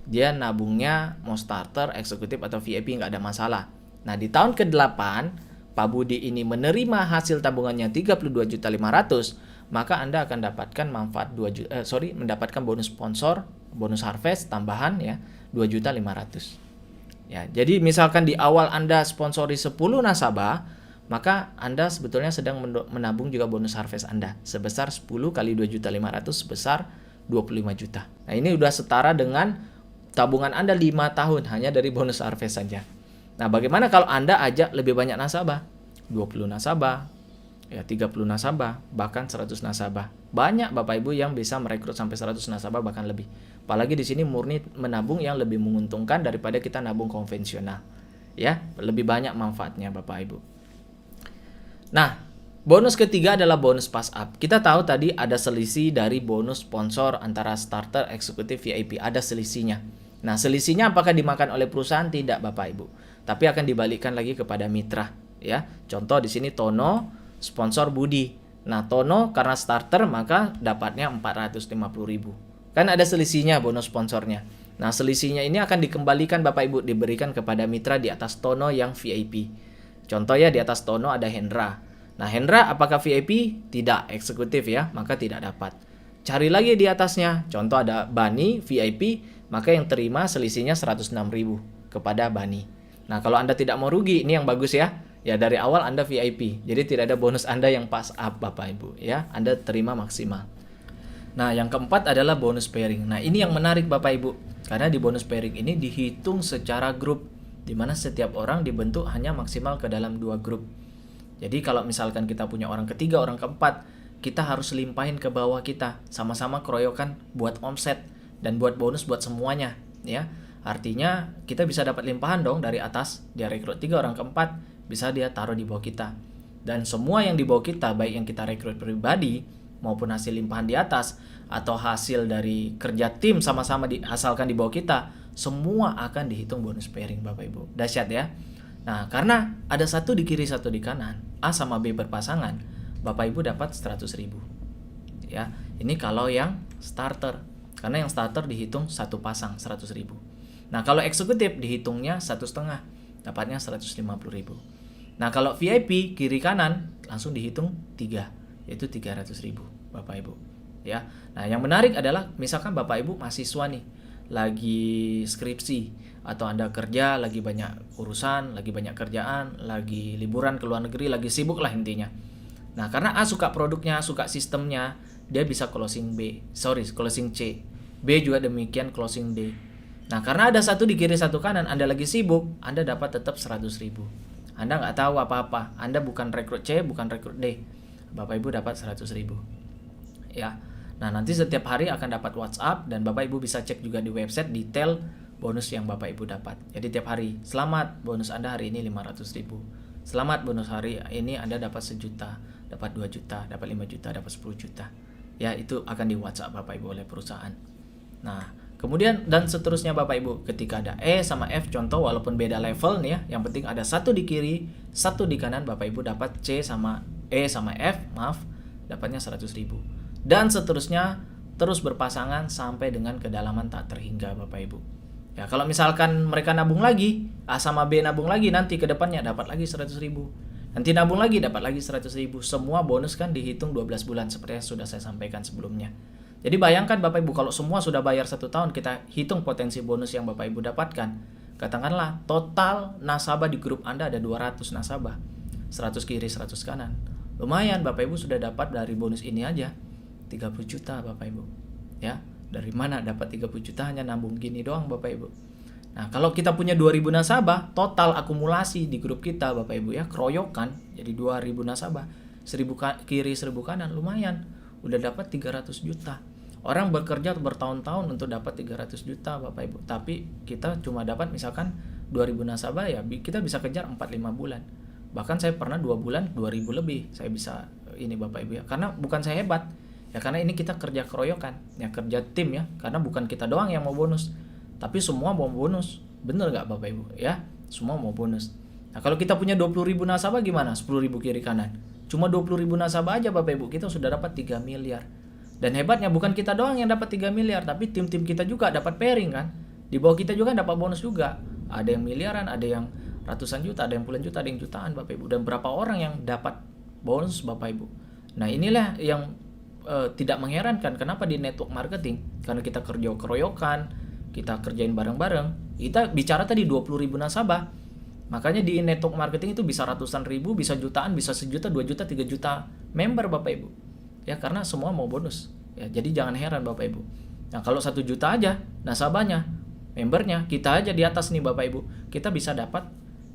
Dia nabungnya mau starter, eksekutif atau VIP nggak ada masalah. Nah, di tahun ke-8 Pak Budi ini menerima hasil tabungannya 32.500.000, maka Anda akan dapatkan manfaat mendapatkan bonus sponsor, bonus harvest tambahan ya 2.500.000. Ya, jadi misalkan di awal Anda sponsori 10 nasabah, maka Anda sebetulnya sedang menabung juga bonus harvest Anda sebesar 10 kali 2.500.000 sebesar 25 juta. Nah, ini udah setara dengan tabungan Anda 5 tahun hanya dari bonus harvest saja. Nah, bagaimana kalau Anda ajak lebih banyak nasabah? 20 nasabah, ya 30 nasabah, bahkan 100 nasabah. Banyak Bapak Ibu yang bisa merekrut sampai 100 nasabah bahkan lebih. Apalagi di sini murni menabung yang lebih menguntungkan daripada kita nabung konvensional. Ya, lebih banyak manfaatnya Bapak Ibu. Nah, bonus ketiga adalah bonus pass up. Kita tahu tadi ada selisih dari bonus sponsor antara starter, eksekutif, VIP. Ada selisihnya. Nah, selisihnya apakah dimakan oleh perusahaan? Tidak Bapak Ibu. Tapi akan dibalikkan lagi kepada mitra. Ya, contoh di sini Tono, sponsor Budi. Nah, Tono karena starter maka dapatnya 450.000. Kan ada selisihnya bonus sponsornya. Nah, selisihnya ini akan dikembalikan Bapak Ibu, diberikan kepada mitra di atas Tono yang VIP. Contoh ya, di atas Tono ada Hendra. Nah, Hendra apakah VIP? Tidak, eksekutif ya, maka tidak dapat. Cari lagi di atasnya. Contoh ada Bani VIP, maka yang terima selisihnya 106.000 kepada Bani. Nah, kalau Anda tidak mau rugi, ini yang bagus ya. Ya, dari awal Anda VIP. Jadi tidak ada bonus Anda yang pass up Bapak Ibu ya. Anda terima maksimal. Nah, yang keempat adalah bonus pairing. Nah, ini yang menarik Bapak Ibu. Karena di bonus pairing ini dihitung secara grup, di mana setiap orang dibentuk hanya maksimal ke dalam 2 grup. Jadi kalau misalkan kita punya orang ketiga, orang keempat, kita harus limpahin ke bawah kita. Sama-sama keroyokan buat omset dan buat bonus buat semuanya ya. Artinya kita bisa dapat limpahan dong dari atas. Dia rekrut 3, orang keempat bisa dia taruh di bawah kita. Dan semua yang di bawah kita, baik yang kita rekrut pribadi maupun hasil limpahan di atas atau hasil dari kerja tim sama-sama dihasilkan di bawah kita, semua akan dihitung bonus pairing Bapak Ibu. Dahsyat ya. Nah, karena ada satu di kiri, satu di kanan, A sama B berpasangan, Bapak Ibu dapat 100.000. ya. Ini kalau yang starter. Karena yang starter dihitung satu pasang 100.000. Nah, kalau eksekutif dihitungnya 1,5, dapatnya 150.000. Nah, kalau VIP kiri kanan langsung dihitung 3, yaitu 300.000 Bapak Ibu. Ya. Nah, yang menarik adalah misalkan Bapak Ibu mahasiswa nih, lagi skripsi atau Anda kerja, lagi banyak urusan, lagi banyak kerjaan, lagi liburan ke luar negeri, lagi sibuk lah intinya. Nah, karena A suka produknya, suka sistemnya, dia bisa closing C. B juga demikian closing D. Nah, karena ada satu di kiri satu kanan, Anda lagi sibuk, Anda dapat tetap 100.000. Anda nggak tahu apa-apa, Anda bukan rekrut C, bukan rekrut D. Bapak Ibu dapat 100.000. Ya. Nah, nanti setiap hari akan dapat WhatsApp dan Bapak Ibu bisa cek juga di website detail bonus yang Bapak Ibu dapat. Jadi tiap hari, selamat bonus Anda hari ini 500.000. Selamat bonus hari ini Anda dapat 1 juta, dapat 2 juta, dapat 5 juta, dapat 10 juta. Ya, itu akan di WhatsApp Bapak Ibu oleh perusahaan. Nah, kemudian dan seterusnya Bapak Ibu, ketika ada E sama F contoh walaupun beda level nih ya, yang penting ada satu di kiri, satu di kanan, Bapak Ibu dapat E sama F, dapatnya 100.000. Dan seterusnya terus berpasangan sampai dengan kedalaman tak terhingga Bapak Ibu. Ya, kalau misalkan mereka nabung lagi, A sama B nabung lagi, nanti ke depannya dapat lagi 100.000. Nanti nabung lagi dapat lagi 100.000. Semua bonus kan dihitung 12 bulan seperti yang sudah saya sampaikan sebelumnya. Jadi bayangkan Bapak Ibu kalau semua sudah bayar 1 tahun, kita hitung potensi bonus yang Bapak Ibu dapatkan. Katakanlah total nasabah di grup Anda ada 200 nasabah. 100 kiri, 100 kanan. Lumayan Bapak Ibu sudah dapat dari bonus ini aja 30 juta Bapak Ibu. Ya, dari mana dapat 30 juta hanya nabung gini doang Bapak Ibu. Nah, kalau kita punya 2.000 nasabah, total akumulasi di grup kita Bapak Ibu ya, keroyokan jadi 2.000 nasabah. 1.000 kiri, 1.000 kanan, lumayan. Udah dapat 300 juta. Orang bekerja bertahun-tahun untuk dapat 300 juta Bapak Ibu. Tapi kita cuma dapat misalkan 2.000 nasabah ya, kita bisa kejar 4-5 bulan. Bahkan saya pernah 2 bulan 2.000 lebih. Saya bisa ini Bapak Ibu ya. Karena bukan saya hebat. Ya karena ini kita kerja keroyokan, ya kerja tim ya. Karena bukan kita doang yang mau bonus, tapi semua mau bonus. Bener nggak Bapak Ibu? Ya, semua mau bonus. Nah, kalau kita punya 20.000 nasabah gimana? 10.000 kiri kanan. Cuma 20.000 nasabah aja Bapak Ibu, kita sudah dapat 3 miliar. Dan hebatnya bukan kita doang yang dapat 3 miliar, tapi tim-tim kita juga dapat pairing kan. Di bawah kita juga dapat bonus juga. Ada yang miliaran, ada yang ratusan juta, ada yang puluhan juta, ada yang jutaan Bapak Ibu. Dan berapa orang yang dapat bonus Bapak Ibu. Nah, inilah yang tidak mengherankan kenapa di network marketing, karena kita kerja keroyokan, kita kerjain bareng-bareng, kita bicara tadi 20.000 nasabah, makanya di network marketing itu bisa ratusan ribu, bisa jutaan, bisa 1 juta, 2 juta, 3 juta member Bapak Ibu ya, karena semua mau bonus ya. Jadi jangan heran Bapak Ibu. Nah, kalau 1 juta aja nasabahnya, membernya, kita aja di atas nih Bapak Ibu, kita bisa dapat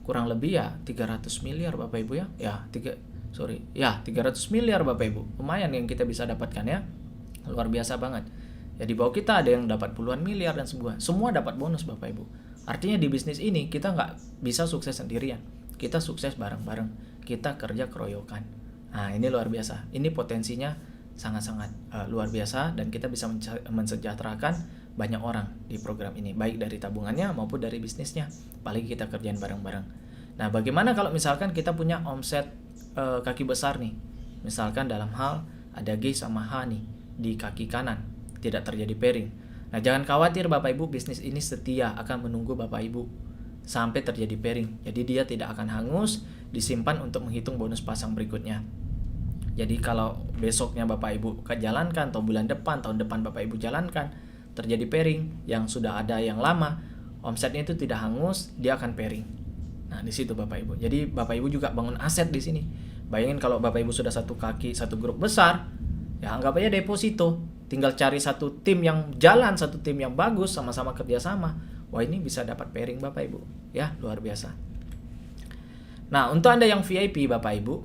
kurang lebih ya 300 miliar Bapak Ibu ya. 300 miliar Bapak Ibu. Lumayan yang kita bisa dapatkan ya. Luar biasa banget. Ya di bawah kita ada yang dapat puluhan miliar dan semua dapat bonus Bapak Ibu. Artinya di bisnis ini kita nggak bisa sukses sendirian. Kita sukses bareng-bareng. Kita kerja keroyokan. Nah, ini luar biasa. Ini potensinya sangat-sangat luar biasa dan kita bisa mensejahterakan banyak orang di program ini, baik dari tabungannya maupun dari bisnisnya. Apalagi kita kerjain bareng-bareng. Nah, bagaimana kalau misalkan kita punya omset kaki besar nih, misalkan dalam hal ada G sama H nih di kaki kanan, tidak terjadi pairing. Nah, jangan khawatir Bapak Ibu, bisnis ini setia akan menunggu Bapak Ibu sampai terjadi pairing. Jadi dia tidak akan hangus, disimpan untuk menghitung bonus pasang berikutnya. Jadi kalau besoknya Bapak Ibu jalankan, atau bulan depan, tahun depan Bapak Ibu jalankan, terjadi pairing yang sudah ada yang lama, omsetnya itu tidak hangus, dia akan pairing. Nah, di situ Bapak Ibu. Jadi Bapak Ibu juga bangun aset di sini. Bayangin kalau Bapak Ibu sudah satu kaki, satu grup besar, ya anggap aja deposito. Tinggal cari satu tim yang jalan, satu tim yang bagus, sama-sama kerjasama. Wah, ini bisa dapat pairing Bapak Ibu. Ya, luar biasa. Nah, untuk Anda yang VIP Bapak Ibu,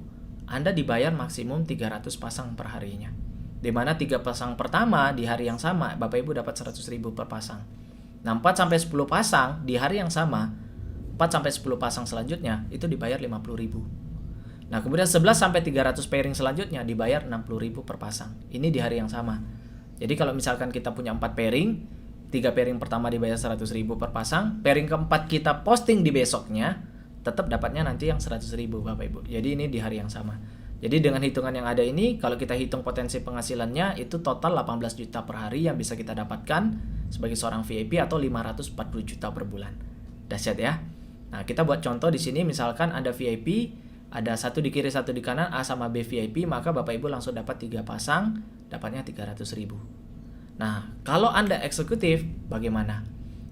Anda dibayar maksimum 300 pasang per harinya. Di mana 3 pasang pertama di hari yang sama, Bapak Ibu dapat 100.000 per pasang. Nah, 4-10 pasang di hari yang sama, 4-10 pasang selanjutnya itu dibayar 50.000. Nah, kemudian 11-300 pairing selanjutnya dibayar 60.000 per pasang. Ini di hari yang sama. Jadi kalau misalkan kita punya 4 pairing, 3 pairing pertama dibayar 100.000 per pasang, pairing keempat kita posting di besoknya, tetap dapatnya nanti yang 100.000 Bapak Ibu. Jadi ini di hari yang sama. Jadi dengan hitungan yang ada ini, kalau kita hitung potensi penghasilannya, itu total 18 juta per hari yang bisa kita dapatkan sebagai seorang VIP atau 540 juta per bulan. Dahsyat ya. Nah, kita buat contoh di sini, misalkan ada VIP, ada satu di kiri, satu di kanan, A sama B VIP, maka Bapak Ibu langsung dapat 3 pasang, dapatnya 300.000. Nah, kalau Anda eksekutif, bagaimana?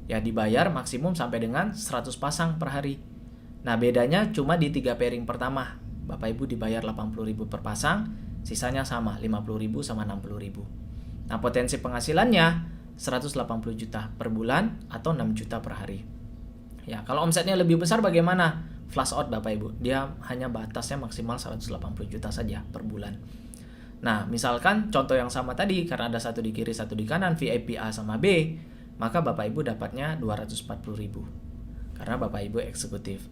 Ya dibayar maksimum sampai dengan 100 pasang per hari. Nah, bedanya cuma di 3 pairing pertama. Bapak Ibu dibayar 80.000 per pasang, sisanya sama 50.000 sama 60.000. Nah, potensi penghasilannya 180 juta per bulan atau 6 juta per hari. Ya, kalau omsetnya lebih besar bagaimana? Flash out Bapak Ibu. Dia hanya batasnya maksimal 180 juta saja per bulan. Nah, misalkan contoh yang sama tadi, karena ada satu di kiri, satu di kanan, VIP A sama B, maka Bapak Ibu dapatnya 240.000. Karena Bapak Ibu eksekutif.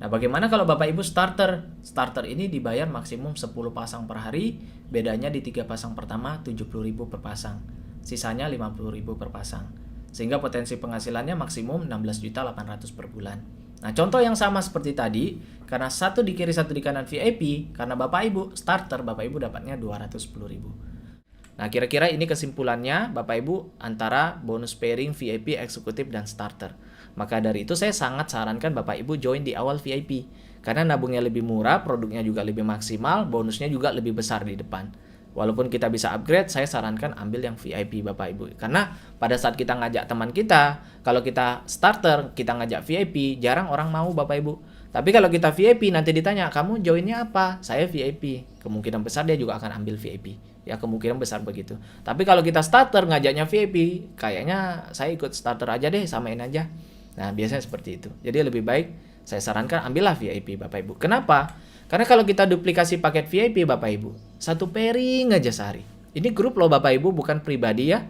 Nah, bagaimana kalau Bapak Ibu starter? Starter ini dibayar maksimum 10 pasang per hari, bedanya di 3 pasang pertama 70.000 per pasang. Sisanya 50.000 per pasang. Sehingga potensi penghasilannya maksimum 16.800.000 per bulan. Nah, contoh yang sama seperti tadi, karena satu di kiri, satu di kanan VIP, karena Bapak Ibu starter, Bapak Ibu dapatnya 210.000. Nah, kira-kira ini kesimpulannya Bapak Ibu antara bonus pairing, VIP, eksekutif, dan starter. Maka dari itu saya sangat sarankan Bapak Ibu join di awal VIP. Karena nabungnya lebih murah, produknya juga lebih maksimal, bonusnya juga lebih besar di depan. Walaupun kita bisa upgrade, saya sarankan ambil yang VIP Bapak Ibu. Karena pada saat kita ngajak teman kita, kalau kita starter, kita ngajak VIP, jarang orang mau Bapak Ibu. Tapi kalau kita VIP, nanti ditanya, kamu joinnya apa? Saya VIP. Kemungkinan besar dia juga akan ambil VIP. Ya, kemungkinan besar begitu. Tapi kalau kita starter ngajaknya VIP, kayaknya saya ikut starter aja deh, samain aja. Nah, biasanya seperti itu. Jadi lebih baik saya sarankan ambillah VIP Bapak Ibu. Kenapa? Karena kalau kita duplikasi paket VIP Bapak Ibu, satu pairing aja sehari. Ini grup loh Bapak Ibu, bukan pribadi ya.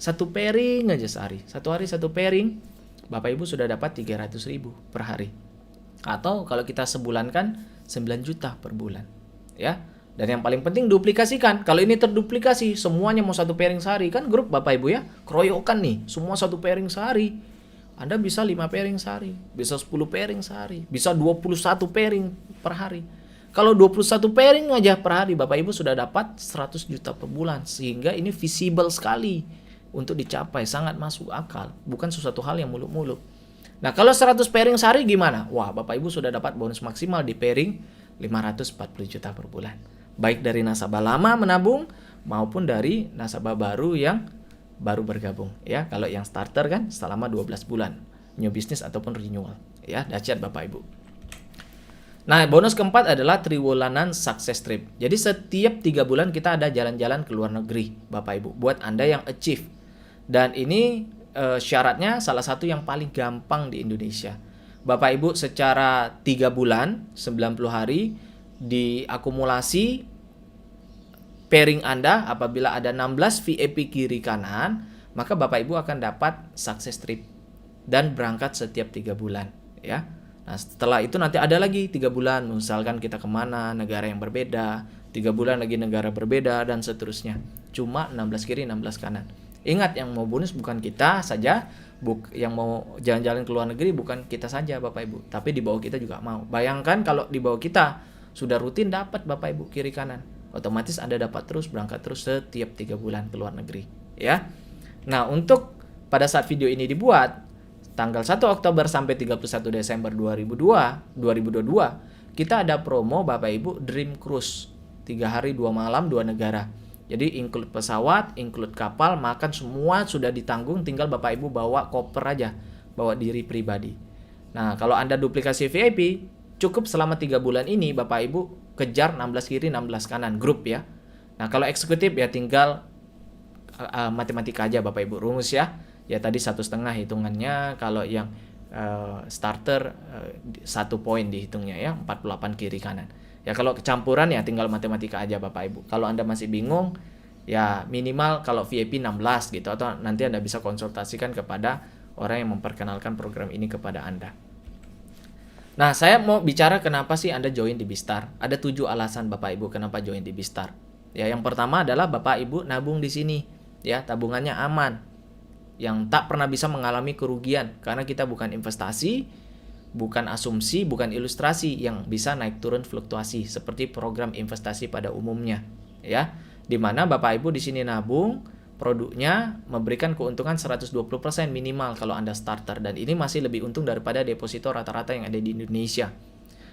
Satu pairing aja sehari. Satu hari satu pairing, Bapak Ibu sudah dapat 300.000 per hari. Atau kalau kita sebulan kan 9 juta per bulan. Ya. Dan yang paling penting duplikasikan. Kalau ini terduplikasi, semuanya mau satu pairing sehari. Kan grup Bapak Ibu ya, keroyokan nih. Semua satu pairing sehari. Anda bisa 5 pairing sehari, bisa 10 pairing sehari, bisa 21 pairing per hari. Kalau 21 pairing aja per hari, Bapak Ibu sudah dapat 100 juta per bulan. Sehingga ini visible sekali untuk dicapai, sangat masuk akal. Bukan sesuatu hal yang muluk-muluk. Nah, kalau 100 pairing sehari gimana? Wah, Bapak Ibu sudah dapat bonus maksimal di pairing 540 juta per bulan. Baik dari nasabah lama menabung maupun dari nasabah baru yang baru bergabung ya. Kalau yang starter kan selama 12 bulan new business ataupun renewal ya. Dahsyat Bapak Ibu. Nah, bonus keempat adalah triwulanan success trip. Jadi setiap 3 bulan kita ada jalan-jalan ke luar negeri Bapak Ibu, buat Anda yang achieve. Dan ini syaratnya salah satu yang paling gampang di Indonesia. Bapak Ibu secara 3 bulan 90 hari diakumulasi pairing Anda, apabila ada 16 VIP kiri kanan, maka Bapak Ibu akan dapat success trip dan berangkat setiap 3 bulan ya. Nah, setelah itu nanti ada lagi 3 bulan, misalkan kita kemana, negara yang berbeda, 3 bulan lagi negara berbeda, dan seterusnya. Cuma 16 kiri 16 kanan. Ingat, yang mau bonus bukan kita saja, yang mau jalan-jalan ke luar negeri bukan kita saja Bapak Ibu, tapi di bawah kita juga mau. Bayangkan kalau di bawah kita sudah rutin dapat Bapak Ibu kiri kanan, otomatis Anda dapat terus berangkat terus setiap 3 bulan ke luar negeri ya. Nah, untuk pada saat video ini dibuat tanggal 1 Oktober sampai 31 Desember 2022, kita ada promo Bapak Ibu Dream Cruise 3 hari 2 malam 2 negara. Jadi include pesawat, include kapal, makan semua sudah ditanggung, tinggal Bapak Ibu bawa koper aja, bawa diri pribadi. Nah, kalau Anda duplikasi VIP, cukup selama 3 bulan ini Bapak Ibu kejar 16 kiri 16 kanan grup ya. Nah, kalau eksekutif ya tinggal matematika aja Bapak Ibu, rumus ya. Ya tadi 1,5 hitungannya, kalau yang starter 1 poin dihitungnya ya, 48 kiri kanan. Ya kalau kecampuran ya tinggal matematika aja Bapak Ibu. Kalau Anda masih bingung ya minimal kalau VIP 16 gitu, atau nanti Anda bisa konsultasikan kepada orang yang memperkenalkan program ini kepada Anda. Nah, saya mau bicara kenapa sih Anda join di Bistar. Ada 7 alasan Bapak Ibu kenapa join di Bistar. Ya, yang pertama adalah Bapak Ibu nabung di sini. Ya, tabungannya aman. Yang tak pernah bisa mengalami kerugian karena kita bukan investasi, bukan asumsi, bukan ilustrasi yang bisa naik turun fluktuasi seperti program investasi pada umumnya, ya. Di mana Bapak Ibu di sini nabung, produknya memberikan keuntungan 120% minimal kalau Anda starter, dan ini masih lebih untung daripada deposito rata-rata yang ada di Indonesia.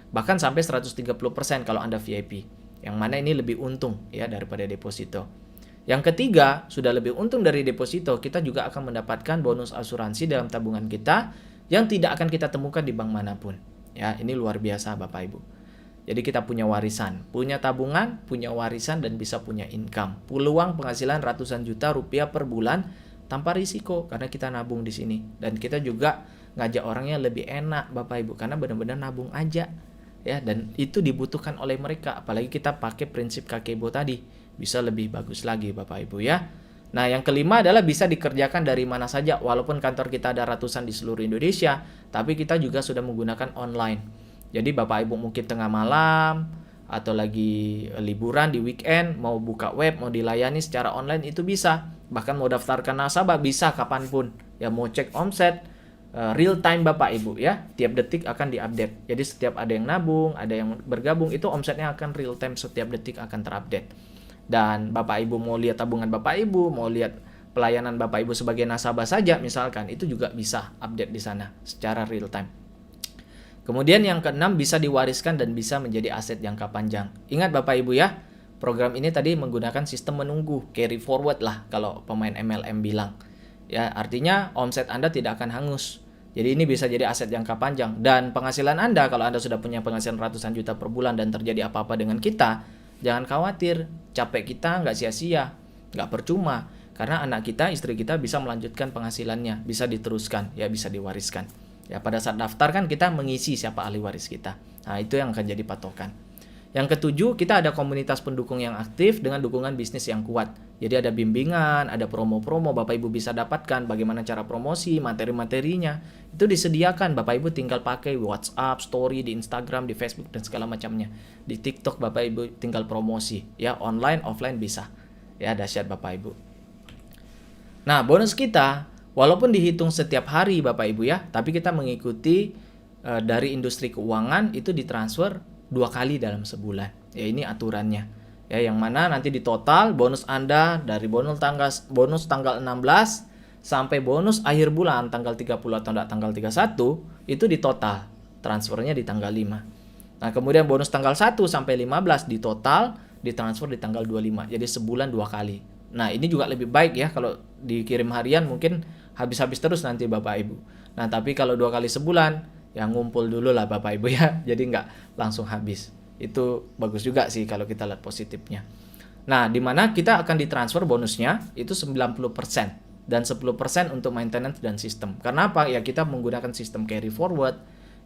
Bahkan sampai 130% kalau Anda VIP. Yang mana ini lebih untung ya daripada deposito. Yang ketiga, sudah lebih untung dari deposito, kita juga akan mendapatkan bonus asuransi dalam tabungan kita yang tidak akan kita temukan di bank manapun. Ya, ini luar biasa Bapak Ibu. Jadi kita punya warisan, punya tabungan, punya warisan, dan bisa punya income. Peluang penghasilan ratusan juta rupiah per bulan tanpa risiko karena kita nabung di sini. Dan kita juga ngajak orangnya lebih enak Bapak Ibu karena benar-benar nabung aja. Ya, dan itu dibutuhkan oleh mereka, apalagi kita pakai prinsip Kakebo tadi, bisa lebih bagus lagi Bapak Ibu ya. Nah, yang kelima adalah bisa dikerjakan dari mana saja, walaupun kantor kita ada ratusan di seluruh Indonesia, tapi kita juga sudah menggunakan online. Jadi Bapak Ibu mungkin tengah malam atau lagi liburan di weekend, mau buka web, mau dilayani secara online itu bisa. Bahkan mau daftarkan nasabah bisa kapanpun. Ya, mau cek omset real time Bapak Ibu ya, tiap detik akan diupdate. Jadi setiap ada yang nabung, ada yang bergabung, itu omsetnya akan real time, setiap detik akan terupdate. Dan Bapak Ibu mau lihat tabungan Bapak Ibu, mau lihat pelayanan Bapak Ibu sebagai nasabah saja misalkan, itu juga bisa update di sana secara real time. Kemudian yang keenam, bisa diwariskan dan bisa menjadi aset jangka panjang. Ingat Bapak Ibu ya, program ini tadi menggunakan sistem menunggu, carry forward lah kalau pemain MLM bilang. Ya, artinya omset Anda tidak akan hangus. Jadi ini bisa jadi aset jangka panjang. Dan penghasilan Anda, kalau Anda sudah punya penghasilan ratusan juta per bulan dan terjadi apa-apa dengan kita, jangan khawatir, capek kita nggak sia-sia, nggak percuma. Karena anak kita, istri kita bisa melanjutkan penghasilannya, bisa diteruskan, ya bisa diwariskan. Ya, pada saat daftar kan kita mengisi siapa ahli waris kita. Nah, itu yang akan jadi patokan. Yang ketujuh, kita ada komunitas pendukung yang aktif dengan dukungan bisnis yang kuat. Jadi ada bimbingan, ada promo-promo Bapak Ibu bisa dapatkan, bagaimana cara promosi, materi-materinya. Itu disediakan, Bapak Ibu tinggal pakai WhatsApp, story di Instagram, di Facebook, dan segala macamnya. Di TikTok Bapak Ibu tinggal promosi. Ya, online, offline bisa. Ya, dahsyat Bapak Ibu. Nah, bonus kita, walaupun dihitung setiap hari Bapak Ibu ya, tapi kita mengikuti dari industri keuangan itu ditransfer 2 kali dalam sebulan. Ya, ini aturannya. Ya, yang mana nanti di total bonus Anda dari bonus tanggal 16 sampai bonus akhir bulan tanggal 30 atau tanggal 31 itu di total. Transfernya di tanggal 5. Nah, kemudian bonus tanggal 1 sampai 15 di total ditransfer di tanggal 25. Jadi sebulan 2 kali. Nah, ini juga lebih baik ya, kalau dikirim harian mungkin habis-habis terus nanti Bapak Ibu. Nah, tapi kalau 2 kali sebulan ya ngumpul dulu lah Bapak Ibu ya, jadi nggak langsung habis. Itu bagus juga sih kalau kita lihat positifnya. Nah, di mana kita akan ditransfer bonusnya itu 90% dan 10% untuk maintenance dan sistem. Karena apa? Ya kita menggunakan sistem carry forward,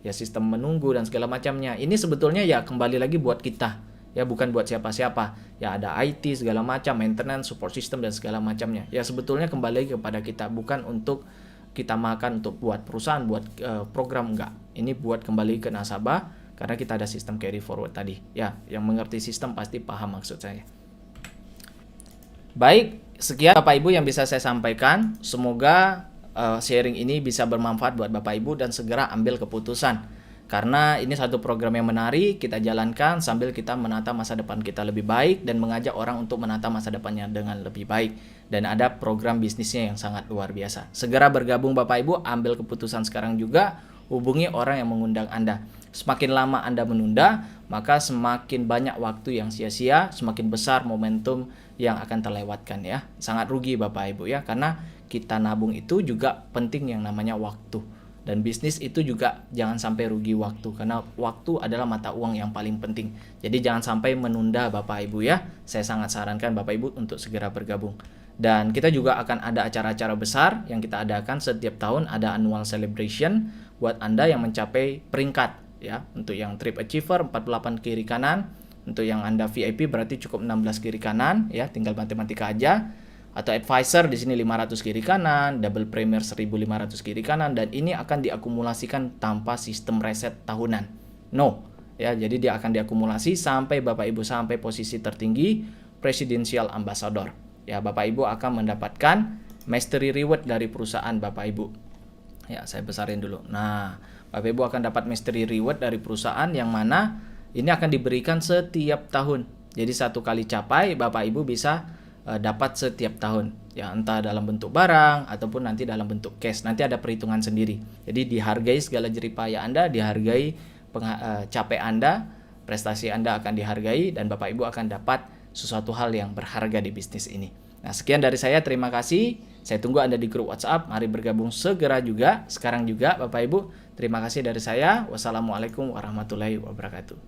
ya sistem menunggu dan segala macamnya. Ini sebetulnya ya kembali lagi buat kita, ya bukan buat siapa-siapa. Ya ada IT segala macam, maintenance, support system dan segala macamnya. Ya sebetulnya kembali kepada kita, bukan untuk kita makan untuk buat perusahaan, buat program, enggak. Ini buat kembali ke nasabah karena kita ada sistem carry forward tadi. Ya, yang mengerti sistem pasti paham maksud saya. Baik, sekian Bapak Ibu yang bisa saya sampaikan. Semoga sharing ini bisa bermanfaat buat Bapak Ibu dan segera ambil keputusan. Karena ini satu program yang menarik, kita jalankan sambil kita menata masa depan kita lebih baik dan mengajak orang untuk menata masa depannya dengan lebih baik. Dan ada program bisnisnya yang sangat luar biasa. Segera bergabung Bapak Ibu, ambil keputusan sekarang juga, hubungi orang yang mengundang Anda. Semakin lama Anda menunda, maka semakin banyak waktu yang sia-sia, semakin besar momentum yang akan terlewatkan ya. Sangat rugi Bapak Ibu ya, karena kita nabung itu juga penting yang namanya waktu. Dan bisnis itu juga jangan sampai rugi waktu, karena waktu adalah mata uang yang paling penting. Jadi jangan sampai menunda Bapak Ibu ya. Saya sangat sarankan Bapak Ibu untuk segera bergabung. Dan kita juga akan ada acara-acara besar yang kita adakan setiap tahun, ada annual celebration buat Anda yang mencapai peringkat ya. Untuk yang trip achiever 48 kiri kanan, untuk yang Anda VIP berarti cukup 16 kiri kanan ya, tinggal matematika aja. Atau advisor di sini 500 kiri kanan, double premier 1500 kiri kanan, dan ini akan diakumulasikan tanpa sistem reset tahunan. No, ya, jadi dia akan diakumulasi sampai Bapak Ibu sampai posisi tertinggi presidential ambassador. Ya, Bapak Ibu akan mendapatkan mastery reward dari perusahaan Bapak Ibu. Ya, saya besarin dulu. Nah, Bapak Ibu akan dapat mystery reward dari perusahaan yang mana ini akan diberikan setiap tahun. Jadi satu kali capai Bapak Ibu bisa dapat setiap tahun, ya entah dalam bentuk barang ataupun nanti dalam bentuk cash. Nanti ada perhitungan sendiri. Jadi dihargai segala jerih payah Anda, dihargai capek Anda, prestasi Anda akan dihargai, dan Bapak Ibu akan dapat sesuatu hal yang berharga di bisnis ini. Nah, sekian dari saya, terima kasih. Saya tunggu Anda di grup WhatsApp. Mari bergabung segera juga, sekarang juga Bapak Ibu. Terima kasih dari saya. Wassalamualaikum warahmatullahi wabarakatuh.